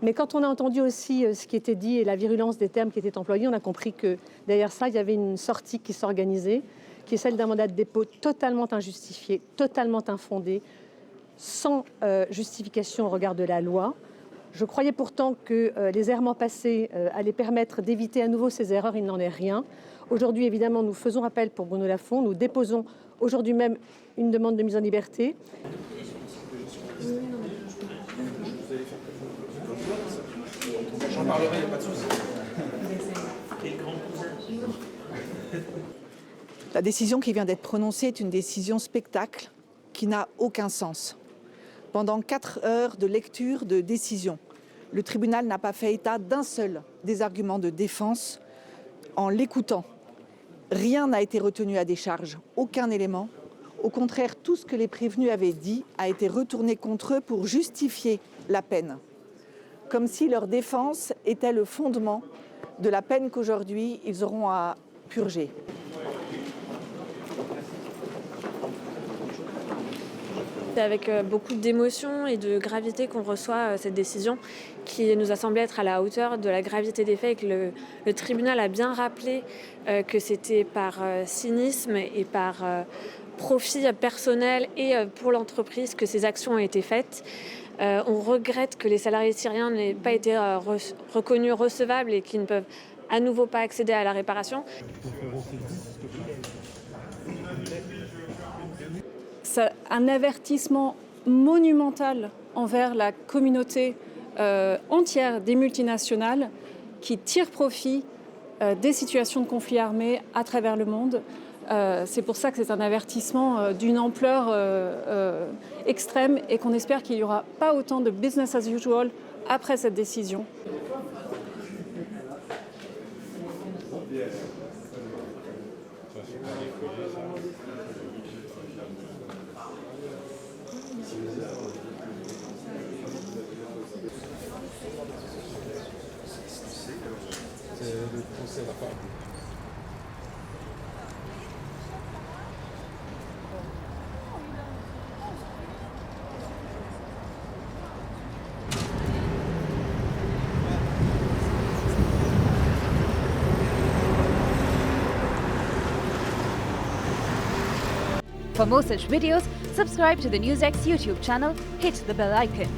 Mais quand on a entendu aussi ce qui était dit et la virulence des termes qui étaient employés, on a compris que derrière ça, il y avait une sortie qui s'organisait, qui est celle d'un mandat de dépôt totalement injustifié, totalement infondé, sans justification au regard de la loi. Je croyais pourtant que les errements passés allaient permettre d'éviter à nouveau ces erreurs. Il n'en est rien. Aujourd'hui, évidemment, nous faisons appel pour Bruno Lafont. Nous déposons aujourd'hui même une demande de mise en liberté. J'en parlerai, il n'y a pas de souci. La décision qui vient d'être prononcée est une décision spectacle qui n'a aucun sens. Pendant 4 heures de lecture de décision, le tribunal n'a pas fait état d'un seul des arguments de défense. En l'écoutant, rien n'a été retenu à décharge, aucun élément. Au contraire, tout ce que les prévenus avaient dit a été retourné contre eux pour justifier la peine. Comme si leur défense était le fondement de la peine qu'aujourd'hui ils auront à purger. C'est avec beaucoup d'émotion et de gravité qu'on reçoit cette décision qui nous a semblé être à la hauteur de la gravité des faits et que le tribunal a bien rappelé que c'était par cynisme et par profit personnel et pour l'entreprise que ces actions ont été faites. On regrette que les salariés syriens n'aient pas été reconnus recevables et qu'ils ne peuvent à nouveau pas accéder à la réparation. C'est un avertissement monumental envers la communauté entière des multinationales qui tirent profit des situations de conflit armé à travers le monde. C'est pour ça que c'est un avertissement d'une ampleur extrême et qu'on espère qu'il n'y aura pas autant de business as usual après cette décision. For more such videos, subscribe to the NewsX YouTube channel, hit the bell icon.